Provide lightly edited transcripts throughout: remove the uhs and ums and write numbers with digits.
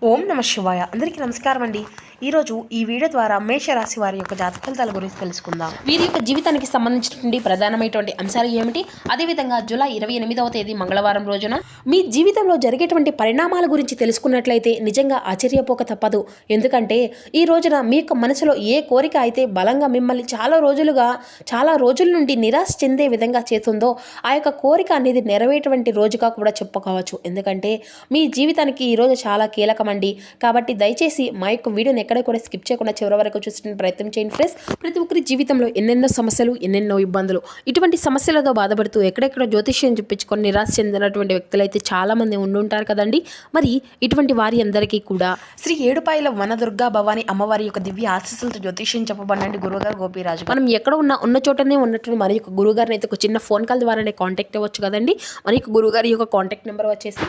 ఓం నమ శివాయ. అందరికీ నమస్కారం అండి. ఈరోజు ఈ వీడియో ద్వారా మేషరాశి వారి యొక్క జాతక ఫలితాల గురించి తెలుసుకుందాం. వీరి యొక్క జీవితానికి సంబంధించినటువంటి ప్రధానమైనటువంటి అంశాలు ఏమిటి, అదేవిధంగా జూలై 28వ తేదీ మంగళవారం రోజున మీ జీవితంలో జరిగేటువంటి పరిణామాల గురించి తెలుసుకున్నట్లయితే నిజంగా ఆశ్చర్యపోక తప్పదు. ఎందుకంటే ఈ రోజున మీ యొక్క మనసులో ఏ కోరిక అయితే బలంగా మిమ్మల్ని చాలా రోజుల నుండి నిరాశ చెందే విధంగా చేస్తుందో ఆ యొక్క కోరిక అనేది నెరవేటువంటి రోజుగా కూడా చెప్పుకోవచ్చు. ఎందుకంటే మీ జీవితానికి ఈరోజు చాలా కీలకమండి. కాబట్టి దయచేసి మా యొక్క వీడియోని ఎక్కడ కూడా స్కిప్ చేయకుండా చివరి వరకు చూసిన ప్రయత్నం చేయండి ఫ్రెండ్స్. ప్రతి ఒక్కరి జీవితంలో ఎన్నెన్నో సమస్యలు, ఎన్నెన్నో ఇబ్బందులు, ఇటువంటి సమస్యలతో బాధపడుతూ ఎక్కడెక్కడ జ్యోతిష్యం చూపించుకొని నిరాశ చెందినటువంటి వ్యక్తులు అయితే చాలా మంది ఉండుంటారు కదండి. మరి ఇటువంటి వారి అందరికీ కూడా శ్రీ ఏడుపాయల వనదుర్గా భవాని అమ్మవారి యొక్క దివ్య ఆశీస్సులతో జ్యోతిష్యం చెప్పబడండి గురుగారు గోపీరాజు. మనం ఎక్కడ ఉన్న చోటనే ఉన్నట్టు మరి యొక్క గురుగారిని అయితే ఒక చిన్న ఫోన్ కాల్ ద్వారానే కాంటాక్ట్ అవ్వచ్చు కదండి. మరి యొక్క గురుగారి యొక్క కాంటాక్ట్ నెంబర్ వచ్చేసి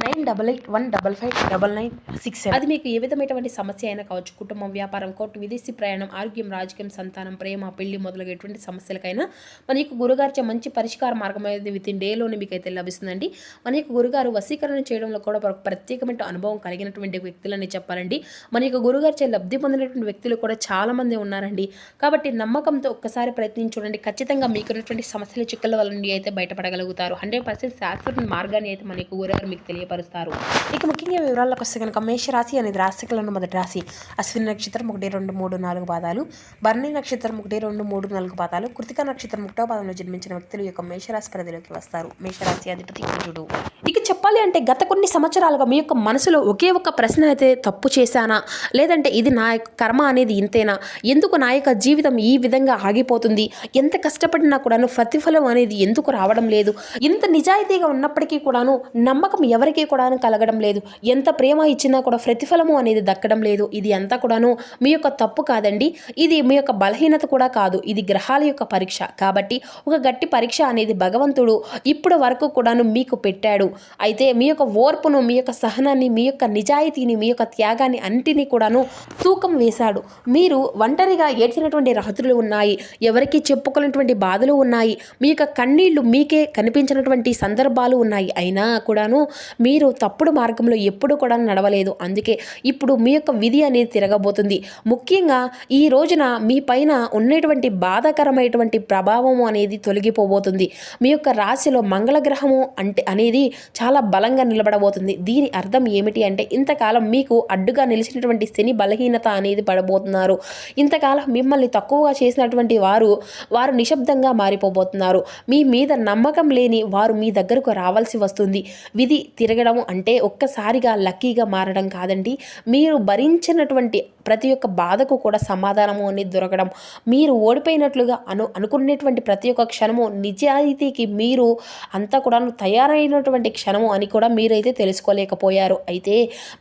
9881559967. అది మీకు ఏ విధమైనటువంటి సమస్య అయినా కావచ్చు, కుటుంబం, వ్యాపారం, కోర్టు, విదేశీ ప్రయాణం, ఆరోగ్యం, రాజకీయం, సంతానం, ప్రేమ, పెళ్లి మొదలగు ఎటువంటి సమస్యలకైనా మన యొక్క గురుగారిచే మంచి పరిష్కార మార్గం అనేది వితిన్ డేలోనే మీకు అయితే లభిస్తుందండి. మన యొక్క గురుగారు వశీకరణ చేయడంలో కూడా ప్రత్యేకమైన అనుభవం కలిగినటువంటి వ్యక్తులని చెప్పాలండి. మన యొక్క గురుగారిచే లబ్ధి పొందినటువంటి వ్యక్తులు కూడా చాలా మంది ఉన్నారండి. కాబట్టి నమ్మకంతో ఒక్కసారి ప్రయత్నించి చూడండి. ఖచ్చితంగా మీకున్నటువంటి సమస్యల చిక్కుల వల్ల నుండి అయితే బయటపడగలుగుతారు. 100% శాశ్వత మార్గాన్ని అయితే మన యొక్క గురుగారు మీకు తెలియపరుస్తారు. ఇక ముఖ్యంగా వివరాల్లోకి వస్తే కనుక మేషరాశి అనేది రాశికలను మొదటి రాశి. అశ్విని నక్షత్రం 1, 2, 3, 4 పాదాలు, భరణి నక్షత్రం 1, 2, 3, 4 పాదాలు, కృతిక నక్షత్రం 1వ పాదంలో జన్మించిన వ్యక్తులు యొక్క మేషరాశి పరిధిలోకి వస్తారు. మేషరాశి అధిపతి కుజుడు. ఇక చెప్పాలి అంటే గత కొన్ని సంవత్సరాలుగా మీ యొక్క మనసులో ఒకే ఒక ప్రశ్న అయితే తప్పు చేశానా, లేదంటే ఇది నా యొక్క కర్మ అనేది ఇంతేనా, ఎందుకు నా యొక్క జీవితం ఈ విధంగా ఆగిపోతుంది, ఎంత కష్టపడినా కూడాను ప్రతిఫలం అనేది ఎందుకు రావడం లేదు, ఇంత నిజాయితీగా ఉన్నప్పటికీ కూడాను నమ్మకం ఎవరికీ కూడాను కలగడం లేదు, ఎంత ప్రేమ ఇచ్చినా కూడా ప్రతిఫలము అనేది దక్కడం లేదు. ఇది అంతా కూడాను మీ యొక్క తప్పు కాదండి. ఇది మీ యొక్క బలహీనత కూడా కాదు. ఇది గ్రహాల యొక్క పరీక్ష. కాబట్టి ఒక గట్టి పరీక్ష అనేది భగవంతుడు ఇప్పటి వరకు కూడాను మీకు పెట్టాడు. అయితే మీ యొక్క ఓర్పును, మీ యొక్క సహనాన్ని, మీ యొక్క నిజాయితీని, మీ యొక్క త్యాగాన్ని అన్నిటినీ కూడాను తూకం వేశాడు. మీరు ఒంటరిగా ఏడ్చినటువంటి రాత్రులు ఉన్నాయి, ఎవరికి చెప్పుకున్నటువంటి బాధలు ఉన్నాయి, మీ యొక్క కన్నీళ్లు మీకే కనిపించినటువంటి సందర్భాలు ఉన్నాయి. అయినా కూడాను మీరు తప్పుడు మార్గంలో ఎప్పుడు కూడా నడవలేదు. అందుకే ఇప్పుడు మీ యొక్క విధి అనేది తిరగబోతుంది. ముఖ్యంగా ఈ రోజున మీ పైన ఉన్నటువంటి బాధాకరమైనటువంటి ప్రభావం అనేది తొలగిపోబోతుంది. మీ యొక్క రాశిలో మంగళగ్రహము అనేది చాలా బలంగా నిలబడబోతుంది. దీని అర్థం ఏమిటి అంటే ఇంతకాలం మీకు అడ్డుగా నిలిచినటువంటి శని బలహీనత అనేది పడబోతున్నారు. ఇంతకాలం మిమ్మల్ని తక్కువగా చేసినటువంటి వారు నిశ్శబ్దంగా మారిపోబోతున్నారు. మీ మీద నమ్మకం లేని వారు మీ దగ్గరకు రావాల్సి వస్తుంది. విధి తిరగడం అంటే ఒక్కసారిగా లక్కీగా మారడం కాదండి. మీరు భరించినటువంటి ప్రతి ఒక్క బాధకు కూడా సమాధానము అనేది దొరకడం, మీరు ఓడిపోయినట్లుగా అనుకునేటువంటి ప్రతి ఒక్క క్షణము నిజాయితీకి మీరు అంతా కూడా తయారైనటువంటి క్షణము అని కూడా మీరైతే తెలుసుకోలేకపోయారు. అయితే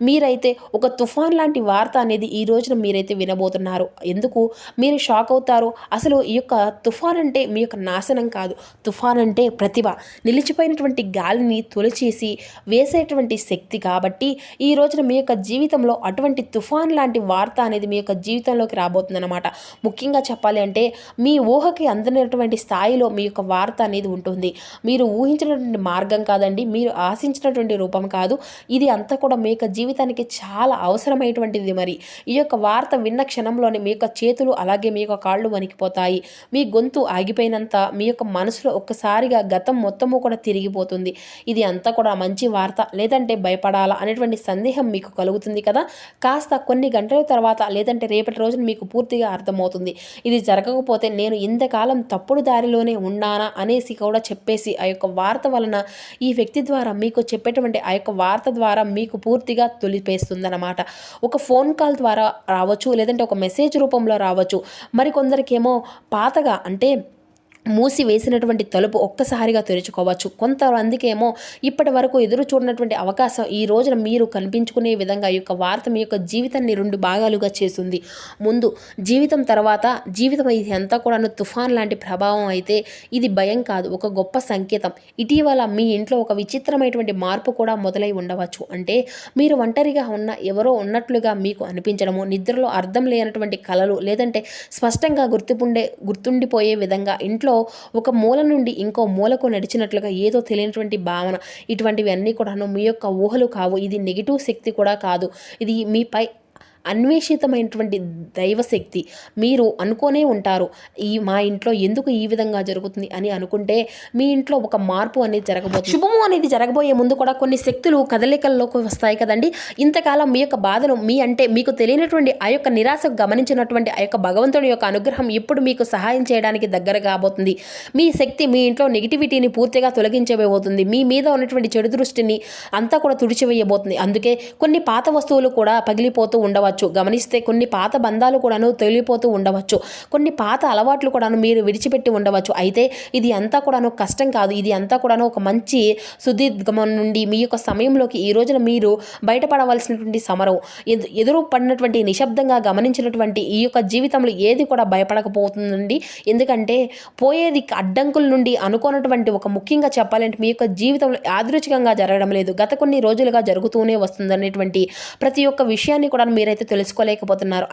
మీరైతే ఒక తుఫాన్ లాంటి వార్త అనేది ఈ రోజున మీరైతే వినబోతున్నారు. ఎందుకు మీరు షాక్ అవుతారు? అసలు ఈ యొక్క తుఫాన్ అంటే మీ యొక్క నాశనం కాదు. తుఫాన్ అంటే ప్రతిభ, నిలిచిపోయినటువంటి గాలిని తొలిచేసి వేసేటువంటి శక్తి. కాబట్టి ఈ రోజున మీ యొక్క జీవితంలో అటువంటి తుఫాన్ లాంటి వార్త అనేది మీ యొక్క జీవితంలోకి రాబోతుందన్నమాట. ముఖ్యంగా చెప్పాలి అంటే మీ ఊహకి అందనటువంటి స్థాయిలో మీ యొక్క వార్త అనేది ఉంటుంది. మీరు ఊహించినటువంటి మార్గం కాదండి, మీరు ఆశించినటువంటి రూపం కాదు. ఇది అంతా కూడా మీ యొక్క జీవితానికి చాలా అవసరమైనటువంటిది. మరి ఈ యొక్క వార్త విన్న క్షణంలోనే మీ యొక్క చేతులు అలాగే మీ యొక్క కాళ్ళు వణికిపోతాయి. మీ గొంతు ఆగిపోయినంత మీ యొక్క మనసులో ఒక్కసారిగా గతం మొత్తము కూడా తిరిగిపోతుంది. ఇది అంతా కూడా మంచి వార్త లేదంటే భయపడాలా అనేటువంటి సందేహం మీకు కలుగుతుంది కదా. కాస్త కొన్ని గంటల తర్వాత లేదంటే రేపటి రోజున మీకు పూర్తిగా అర్థమవుతుంది. ఇది జరగకపోతే నేను ఇంతకాలం తప్పుడు దారిలోనే ఉన్నానా అనేసి కూడా చెప్పేసి ఆ యొక్క వార్త వలన ఈ వ్యక్తి ద్వారా మీకు చెప్పేటువంటి ఆ యొక్క వార్త ద్వారా మీకు పూర్తిగా తొలిపేస్తుందన్నమాట. ఒక ఫోన్ కాల్ ద్వారా రావచ్చు, లేదంటే ఒక మెసేజ్ రూపంలో రావచ్చు. మరికొందరికేమో పాతగా అంటే మూసివేసినటువంటి తలుపు ఒక్కసారిగా తెరుచుకోవచ్చు. కొంతమందికేమో ఇప్పటి వరకు ఎదురు చూడనటువంటి అవకాశం ఈ రోజున మీరు కనిపించుకునే విధంగా ఈ యొక్క వార్త మీ యొక్క జీవితాన్ని 2 భాగాలుగా చేస్తుంది. ముందు జీవితం, తర్వాత జీవితం. ఇది అంతా కూడా తుఫాన్ లాంటి ప్రభావం అయితే ఇది భయం కాదు, ఒక గొప్ప సంకేతం. ఇటీవల మీ ఇంట్లో ఒక విచిత్రమైనటువంటి మార్పు కూడా మొదలై ఉండవచ్చు. అంటే మీరు ఒంటరిగా ఉన్న ఎవరో ఉన్నట్లుగా మీకు అనిపించడము, నిద్రలో అర్థం లేనటువంటి కలలు, లేదంటే స్పష్టంగా గుర్తుండిపోయే విధంగా ఇంట్లో ఒక మూల నుండి ఇంకో మూలకు నడిచినట్లుగా ఏదో తెలియనటువంటి భావన, ఇటువంటివి అన్నీ కూడాను మీ యొక్క ఊహలు కావు. ఇది నెగిటివ్ శక్తి కూడా కాదు. ఇది మీపై అన్వేషితమైనటువంటి దైవశక్తి. మీరు అనుకోనే ఉంటారు, మా ఇంట్లో ఎందుకు ఈ విధంగా జరుగుతుంది అని అనుకుంటే మీ ఇంట్లో ఒక మార్పు అనేది జరగబోతుంది. శుభము అనేది జరగబోయే ముందు కూడా కొన్ని శక్తులు కదలికల్లోకి వస్తాయి కదండి. ఇంతకాలం మీ యొక్క బాధను మీకు తెలియనటువంటి ఆ యొక్క నిరాశ గమనించినటువంటి ఆ యొక్క భగవంతుడి యొక్క అనుగ్రహం ఇప్పుడు మీకు సహాయం చేయడానికి దగ్గర కాబోతుంది. మీ శక్తి మీ ఇంట్లో నెగిటివిటీని పూర్తిగా తొలగించబోతుంది. మీ మీద ఉన్నటువంటి చెడు దృష్టిని అంతా కూడా తుడిచివేయబోతుంది. అందుకే కొన్ని పాత వస్తువులు కూడా పగిలిపోతూ ఉండవచ్చు. గమనిస్తే కొన్ని పాత బంధాలు కూడాను తొలిపోతూ ఉండవచ్చు. కొన్ని పాత అలవాట్లు కూడాను మీరు విడిచిపెట్టి ఉండవచ్చు. అయితే ఇది అంతా కూడాను కష్టం కాదు. ఇది అంతా కూడాను ఒక మంచి సుదీర్ఘమం నుండి మీ యొక్క సమయంలోకి ఈ రోజున మీరు బయటపడవలసినటువంటి సమరం. ఎదురు పడినటువంటి నిశ్శబ్దంగా గమనించినటువంటి ఈ యొక్క జీవితంలో ఏది కూడా భయపడకపోతుందండి. ఎందుకంటే పోయేది అడ్డంకుల నుండి అనుకోనటువంటి ఒక ముఖ్యంగా చెప్పాలంటే మీ యొక్క జీవితంలో యాదృచ్ఛికంగా జరగడం లేదు, గత కొన్ని రోజులుగా జరుగుతూనే వస్తుందనేటువంటి ప్రతి ఒక్క విషయాన్ని కూడా మీరైతే తెలుసుకోలేకపోతున్నారు.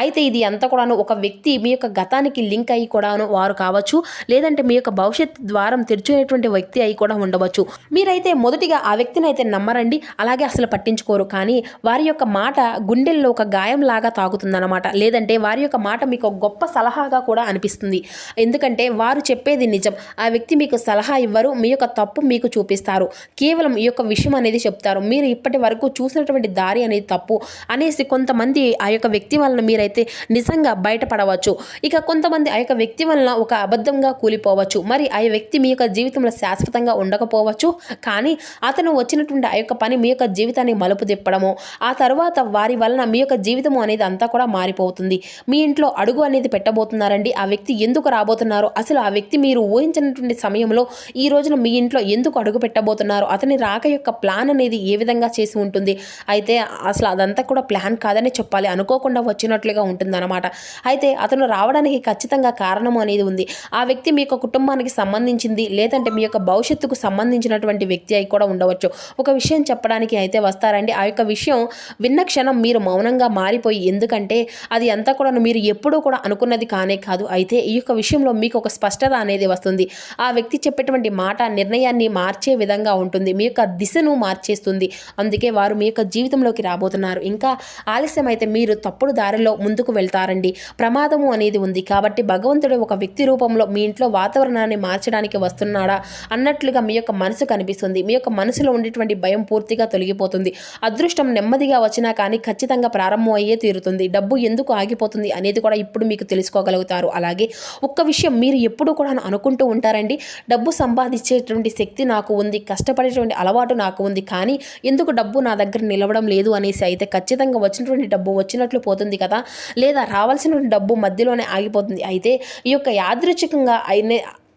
అయితే ఇది అంతా కూడాను ఒక వ్యక్తి మీ యొక్క గతానికి లింక్ అయ్యి కూడాను వారు కావచ్చు, లేదంటే మీ యొక్క భవిష్యత్ ద్వారం తెరిచేటువంటి వ్యక్తి అయి కూడా ఉండవచ్చు. మీరైతే మొదటిగా ఆ వ్యక్తిని అయితే నమ్మరండి, అలాగే అసలు పట్టించుకోరు. కానీ వారి యొక్క మాట గుండెల్లో ఒక గాయం లాగా తాగుతుందన్నమాట. లేదంటే వారి యొక్క మాట మీకు ఒక గొప్ప సలహాగా కూడా అనిపిస్తుంది. ఎందుకంటే వారు చెప్పేది నిజం. ఆ వ్యక్తి మీకు సలహా ఇవ్వరు, మీ యొక్క తప్పు మీకు చూపిస్తారు. కేవలం ఈ యొక్క విషయం అనేది చెప్తారు. మీరు ఇప్పటి వరకు చూసినటువంటి దారి అనేది తప్పు అనేసి కొంతమంది ఆ యొక్క వ్యక్తి వలన మీరైతే నిజంగా బయటపడవచ్చు. ఇక కొంతమంది ఆ యొక్క వ్యక్తి వలన ఒక అబద్ధంగా కూలిపోవచ్చు. మరి ఆ వ్యక్తి మీ యొక్క జీవితంలో శాశ్వతంగా ఉండకపోవచ్చు. కానీ అతను వచ్చినటువంటి ఆ యొక్క పని మీ యొక్క జీవితాన్ని మలుపు తిప్పడము, ఆ తర్వాత వారి వలన మీ యొక్క జీవితం అనేది అంతా కూడా మారిపోతుంది. మీ ఇంట్లో అడుగు అనేది పెట్టబోతున్నారండి. ఆ వ్యక్తి ఎందుకు రాబోతున్నారు, అసలు ఆ వ్యక్తి మీరు ఊహించినటువంటి సమయంలో ఈ రోజున మీ ఇంట్లో ఎందుకు అడుగు పెట్టబోతున్నారు, అతని రాక యొక్క ప్లాన్ అనేది ఏ విధంగా చేసి ఉంటుంది. అయితే అసలు అదంతా కూడా ప్లాన్ కాదని చెప్పాలి, అనుకోకుండా వచ్చినట్లుగా ఉంటుందన్నమాట. అయితే అతను రావడానికి ఖచ్చితంగా కారణం అనేది ఉంది. ఆ వ్యక్తి మీ యొక్క కుటుంబానికి సంబంధించింది, లేదంటే మీ యొక్క భవిష్యత్తుకు సంబంధించినటువంటి వ్యక్తి అయి కూడా ఉండవచ్చు. ఒక విషయం చెప్పడానికి అయితే వస్తారండి. ఆ యొక్క విషయం విన్న క్షణం మీరు మౌనంగా మారిపోయి, ఎందుకంటే అది అంతా కూడా మీరు ఎప్పుడూ కూడా అనుకున్నది కానే కాదు. అయితే ఈ యొక్క విషయంలో మీకు ఒక స్పష్టత అనేది వస్తుంది. ఆ వ్యక్తి చెప్పేటువంటి మాట నిర్ణయాన్ని మార్చే విధంగా ఉంటుంది, మీ యొక్క దిశను మార్చేస్తుంది. అందుకే వారు మీ యొక్క జీవితంలోకి రాబోతున్నారు. ఇంకా ఆలస్యం అయితే మీరు తప్పుడు దారిలో ముందుకు వెళ్తారండి. ప్రమాదము అనేది ఉంది. కాబట్టి భగవంతుడు ఒక వ్యక్తి రూపంలో మీ ఇంట్లో వాతావరణాన్ని మార్చడానికి వస్తున్నాడా అన్నట్లుగా మీ యొక్క మనసు కనిపిస్తుంది. మీ యొక్క మనసులో ఉండేటువంటి భయం పూర్తిగా తొలగిపోతుంది. అదృష్టం నెమ్మదిగా వచ్చినా కానీ ఖచ్చితంగా ప్రారంభం అయ్యే తీరుతుంది. డబ్బు ఎందుకు ఆగిపోతుంది అనేది కూడా ఇప్పుడు మీకు తెలుసుకోగలుగుతారు. అలాగే ఒక్క విషయం మీరు ఎప్పుడు కూడా అనుకుంటూ ఉంటారండి, డబ్బు సంపాదించేటువంటి శక్తి నాకు ఉంది, కష్టపడేటువంటి అలవాటు నాకు ఉంది, కానీ ఎందుకు డబ్బు నా దగ్గర నిలవడం లేదు అనేసి. అయితే ఖచ్చితంగా వచ్చినటువంటి డబ్బు వచ్చినట్లు పోతుంది కదా, లేదా రావాల్సినటువంటి డబ్బు మధ్యలోనే ఆగిపోతుంది. అయితే ఈ యొక్క యాదృచ్ఛికంగా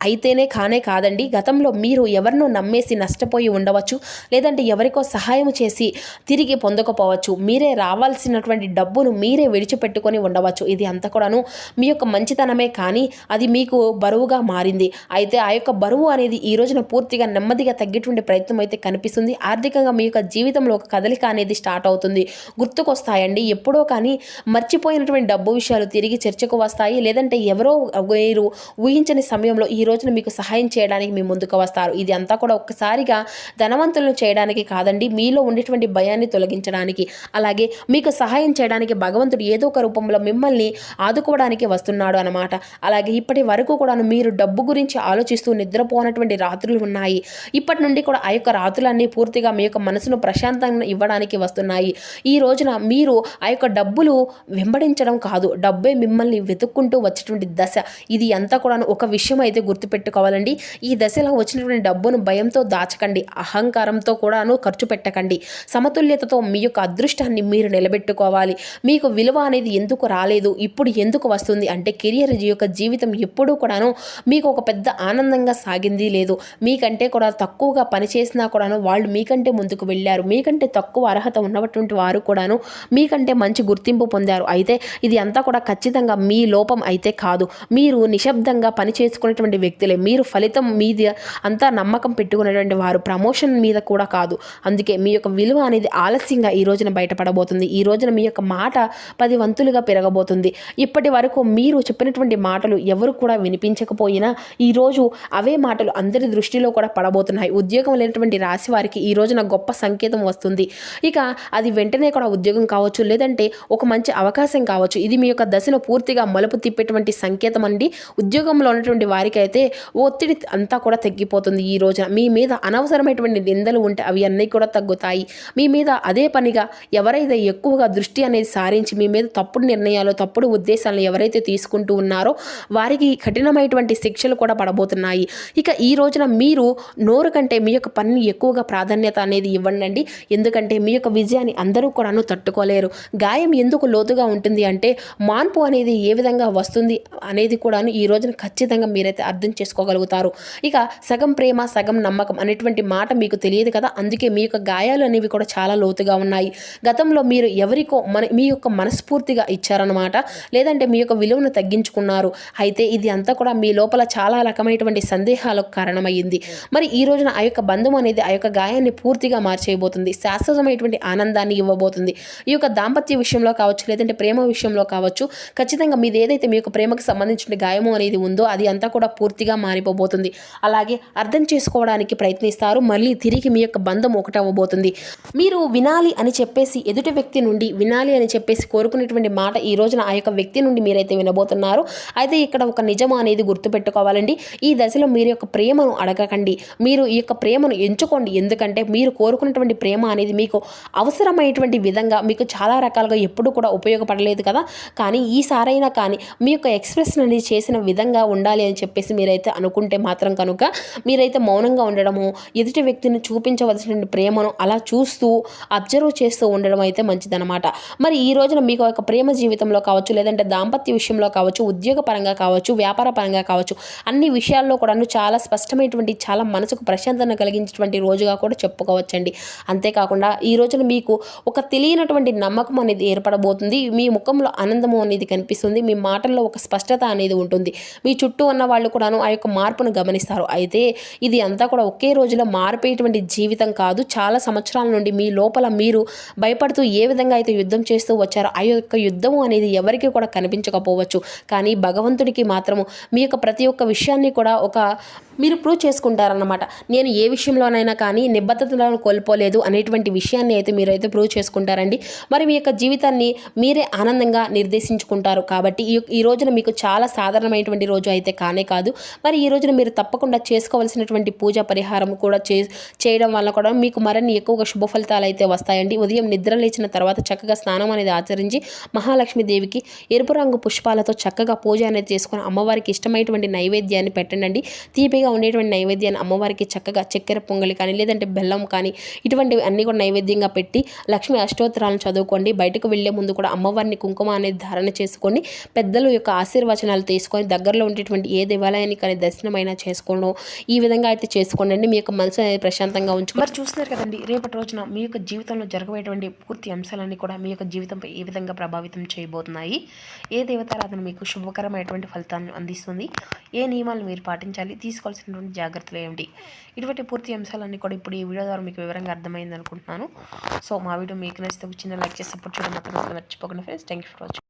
అయితేనే కాదండి. గతంలో మీరు ఎవరినో నమ్మేసి నష్టపోయి ఉండవచ్చు, లేదంటే ఎవరికో సహాయం చేసి తిరిగి పొందకపోవచ్చు. మీరే రావాల్సినటువంటి డబ్బును మీరే విడిచిపెట్టుకొని ఉండవచ్చు. ఇది అంతా కూడాను మీ యొక్క మంచితనమే, కానీ అది మీకు బరువుగా మారింది. అయితే ఆ యొక్క బరువు అనేది ఈ రోజున పూర్తిగా నెమ్మదిగా తగ్గేటువంటి ప్రయత్నం అయితే కనిపిస్తుంది. ఆర్థికంగా మీ యొక్క జీవితంలో ఒక కదలిక అనేది స్టార్ట్ అవుతుంది. గుర్తుకొస్తాయండి, ఎప్పుడో కానీ మర్చిపోయినటువంటి డబ్బు విషయాలు తిరిగి చర్చకు వస్తాయి. లేదంటే ఎవరో మీరు ఊహించని సమయంలో ఈ రోజున మీకు సహాయం చేయడానికి మీ ముందుకు వస్తారు. ఇది అంతా కూడా ఒక్కసారిగా ధనవంతులను చేయడానికి కాదండి, మీలో ఉండేటువంటి భయాన్ని తొలగించడానికి, అలాగే మీకు సహాయం చేయడానికి భగవంతుడు ఏదో ఒక రూపంలో మిమ్మల్ని ఆదుకోవడానికి వస్తున్నాడు అన్నమాట. అలాగే ఇప్పటి వరకు కూడా మీరు డబ్బు గురించి ఆలోచిస్తూ నిద్రపోనటువంటి రాత్రులు ఉన్నాయి. ఇప్పటి నుండి కూడా ఆ యొక్క రాత్రులన్నీ పూర్తిగా మీ యొక్క మనసును ప్రశాంతంగా ఇవ్వడానికి వస్తున్నాయి. ఈ రోజున మీరు ఆ యొక్క డబ్బులు వెంబడించడం కాదు, డబ్బే మిమ్మల్ని వెతుక్కుంటూ వచ్చేటువంటి దశ. ఇది అంతా కూడా ఒక విషయం అయితే గుర్తుపెట్టుకోవాలండి. ఈ దశలో వచ్చినటువంటి డబ్బును భయంతో దాచకండి, అహంకారంతో కూడాను ఖర్చు పెట్టకండి. సమతుల్యతతో మీ యొక్క అదృష్టాన్ని మీరు నిలబెట్టుకోవాలి. మీకు విలువ అనేది ఎందుకు రాలేదు, ఇప్పుడు ఎందుకు వస్తుంది అంటే కెరియర్ యొక్క జీవితం ఎప్పుడూ కూడాను మీకు ఒక పెద్ద ఆనందంగా సాగింది లేదు. మీకంటే కూడా తక్కువగా పనిచేసినా కూడాను వాళ్ళు మీకంటే ముందుకు వెళ్ళారు. మీకంటే తక్కువ అర్హత ఉన్నటువంటి వారు కూడాను మీకంటే మంచి గుర్తింపు పొందారు. అయితే ఇది అంతా కూడా ఖచ్చితంగా మీ లోపం అయితే కాదు. మీరు నిశ్శబ్దంగా పని చేసుకునేటువంటి వ్యక్తులే. మీరు ఫలితం మీది అంతా నమ్మకం పెట్టుకున్నటువంటి వారు, ప్రమోషన్ మీద కూడా కాదు. అందుకే మీ యొక్క విలువ అనేది ఆలస్యంగా ఈ రోజున బయటపడబోతుంది. ఈ రోజున మీ యొక్క మాట 10 వంతులుగా పెరగబోతుంది. ఇప్పటి వరకు మీరు చెప్పినటువంటి మాటలు ఎవరు కూడా వినిపించకపోయినా ఈరోజు అవే మాటలు అందరి దృష్టిలో కూడా పడబోతున్నాయి. ఉద్యోగం లేనటువంటి రాశి వారికి ఈ రోజున గొప్ప సంకేతం వస్తుంది. ఇక అది వెంటనే కూడా ఉద్యోగం కావచ్చు, లేదంటే ఒక మంచి అవకాశం కావచ్చు. ఇది మీ యొక్క దశను పూర్తిగా మలుపు తిప్పేటువంటి సంకేతం అండి. ఉద్యోగంలో ఉన్నటువంటి వారికి అయితే ఒత్తిడి అంతా కూడా తగ్గిపోతుంది. ఈ రోజున మీ మీద అనవసరమైనటువంటి నిందలు ఉంటే అవి అన్నీ కూడా తగ్గుతాయి. మీ మీద అదే పనిగా ఎవరైతే ఎక్కువగా దృష్టి అనేది సారించి మీ మీద తప్పుడు నిర్ణయాలు, తప్పుడు ఉద్దేశాలను ఎవరైతే తీసుకుంటూ ఉన్నారో వారికి కఠినమైనటువంటి శిక్షలు కూడా పడబోతున్నాయి. ఇక ఈ రోజున మీరు నోరు కంటే మీ యొక్క పనిని ఎక్కువగా ప్రాధాన్యత అనేది ఇవ్వండి. ఎందుకంటే మీ యొక్క విజయాన్ని అందరూ కూడాను తట్టుకోలేరు. గాయం ఎందుకు లోతుగా ఉంటుంది అంటే మార్పు అనేది ఏ విధంగా వస్తుంది అనేది కూడాను ఈ రోజున ఖచ్చితంగా మీరైతే అర్థం చేసుకోగలుగుతారు. ఇక సగం ప్రేమ సగం నమ్మకం అనేటువంటి మాట మీకు తెలియదు కదా. అందుకే మీ యొక్క గాయాలు అనేవి కూడా చాలా లోతుగా ఉన్నాయి. గతంలో మీరు ఎవరికో మీ యొక్క మనస్ఫూర్తిగా ఇచ్చారనమాట, లేదంటే మీ యొక్క విలువను తగ్గించుకున్నారు. అయితే ఇది అంతా కూడా మీ లోపల చాలా రకమైనటువంటి సందేహాలకు కారణమైంది. మరి ఈ రోజున ఆ యొక్క బంధం అనేది ఆ యొక్క గాయాన్ని పూర్తిగా మార్చేయబోతుంది. శాశ్వతమైనటువంటి ఆనందాన్ని ఇవ్వబోతుంది. ఈ యొక్క దాంపత్య విషయంలో కావచ్చు, లేదంటే ప్రేమ విషయంలో కావచ్చు, ఖచ్చితంగా మీది ఏదైతే మీ యొక్క ప్రేమకు సంబంధించిన గాయము అనేది ఉందో అది అంతా కూడా పూర్తిగా మారిపోబోతుంది. అలాగే అర్థం చేసుకోవడానికి ప్రయత్నిస్తారు. మళ్ళీ తిరిగి మీ యొక్క బంధం ఒకటవ్వబోతుంది. మీరు వినాలి అని చెప్పేసి ఎదుటి వ్యక్తి నుండి వినాలి అని చెప్పేసి కోరుకునేటువంటి మాట ఈ రోజున ఆ యొక్క వ్యక్తి నుండి మీరైతే వినబోతున్నారు. అయితే ఇక్కడ ఒక నిజం అనేది గుర్తుపెట్టుకోవాలండి. ఈ దశలో మీరు యొక్క ప్రేమను అడగకండి. మీరు ఈ యొక్క ప్రేమను ఎంచుకోండి. ఎందుకంటే మీరు కోరుకున్నటువంటి ప్రేమ అనేది మీకు అవసరమైనటువంటి విధంగా మీకు చాలా రకాలుగా ఎప్పుడు కూడా ఉపయోగపడలేదు కదా. కానీ ఈసారైనా కానీ మీ యొక్క ఎక్స్ప్రెషన్ అనేది చేసిన విధంగా ఉండాలి అని చెప్పేసి మీరైతే అనుకుంటే మాత్రం కనుక మీరైతే మౌనంగా ఉండడము, ఎదుటి వ్యక్తిని చూపించవలసిన ప్రేమను అలా చూస్తూ అబ్జర్వ్ చేస్తూ ఉండడం అయితే మంచిదన్నమాట. మరి ఈ రోజున మీకు ఒక ప్రేమ జీవితంలో కావచ్చు, లేదంటే దాంపత్య విషయంలో కావచ్చు, ఉద్యోగ పరంగా కావచ్చు, వ్యాపార పరంగా కావచ్చు, అన్ని విషయాల్లో కూడా చాలా స్పష్టమైనటువంటి, చాలా మనసుకు ప్రశాంతత కలిగించేటువంటి రోజుగా కూడా చెప్పుకోవచ్చండి. అంతేకాకుండా ఈ రోజున మీకు ఒక తెలియనటువంటి నమ్మకం అనేది ఏర్పడబోతుంది. మీ ముఖంలో ఆనందము అనేది కనిపిస్తుంది. మీ మాటల్లో ఒక స్పష్టత అనేది ఉంటుంది. మీ చుట్టూ ఉన్న వాళ్ళు కూడాను ఆ యొక్క మార్పును గమనిస్తారు. అయితే ఇది అంతా కూడా ఒకే రోజులో మారిపోయేటువంటి జీవితం కాదు. చాలా సంవత్సరాల నుండి మీ లోపల మీరు భయపడుతూ ఏ విధంగా అయితే యుద్ధం చేస్తూ వచ్చారో ఆ యొక్క యుద్ధము అనేది ఎవరికి కూడా కనిపించకపోవచ్చు. కానీ భగవంతుడికి మాత్రము మీ యొక్క ప్రతి ఒక్క విషయాన్ని కూడా మీరు ప్రూవ్ చేసుకుంటారన్నమాట. నేను ఏ విషయంలోనైనా కానీ నిబద్ధతలను కోల్పోలేదు అనేటువంటి విషయాన్ని అయితే మీరైతే ప్రూవ్ చేసుకుంటారండి. మరి మీ యొక్క జీవితాన్ని మీరే ఆనందంగా నిర్దేశించుకుంటారు. కాబట్టి ఈ రోజున మీకు చాలా సాధారణమైనటువంటి రోజు అయితే కానే కాదు. మరి ఈ రోజున మీరు తప్పకుండా చేసుకోవాల్సినటువంటి పూజా పరిహారం కూడా చేయడం వల్ల కూడా మీకు మరిన్ని ఎక్కువగా శుభ ఫలితాలు అయితే వస్తాయండి. ఉదయం నిద్ర లేచిన తర్వాత చక్కగా స్నానం అనేది ఆచరించి మహాలక్ష్మీదేవికి ఎరుపు రంగు పుష్పాలతో చక్కగా పూజ అనేది చేసుకుని అమ్మవారికి ఇష్టమైనటువంటి నైవేద్యాన్ని పెట్టండి. తీపిగా ఉండేటువంటి నైవేద్యాన్ని అమ్మవారికి చక్కగా చక్కెర పొంగలి కానీ, లేదంటే బెల్లం కానీ, ఇటువంటివి అన్నీ కూడా నైవేద్యంగా పెట్టి లక్ష్మీ అష్టోత్తరాలను చదువుకోండి. బయటకు వెళ్లే ముందు కూడా అమ్మవారిని కుంకుమ అనేది ధారణ చేసుకొని పెద్దల యొక్క ఆశీర్వచనాలు తీసుకొని దగ్గరలో ఉండేటువంటి ఏ దేవాలయాన్ని కానీ దర్శనమైనా చేసుకోవడం, ఈ విధంగా అయితే చేసుకోండి. మీ యొక్క మనసు అనేది ప్రశాంతంగా ఉంచుకోండి. మరి చూస్తున్నారు కదండి, రేపటి రోజున మీ యొక్క జీవితంలో జరగబోయేటువంటి పూర్తి అంశాలన్నీ కూడా మీ యొక్క జీవితంపై ఏ విధంగా ప్రభావితం చేయబోతున్నాయి, ఏ దేవతారాధన మీకు శుభకరమైనటువంటి ఫలితాలను అందిస్తుంది, ఏ నియమాలు మీరు పాటించాలి, తీసుకోవాల్సినటువంటి జాగ్రత్తలు ఏమిటి, ఇటువంటి పూర్తి అంశాలన్నీ కూడా ఇప్పుడు ఈ వీడియో ద్వారా మీకు వివరంగా అర్థమైంది అనుకుంటున్నాను. సో మా వీడియో మీకు నచ్చితే చిన్న లైక్ చేసి సపోర్ట్ చేయడం మాత్రం మర్చిపోకండి friends. Thank you for watching.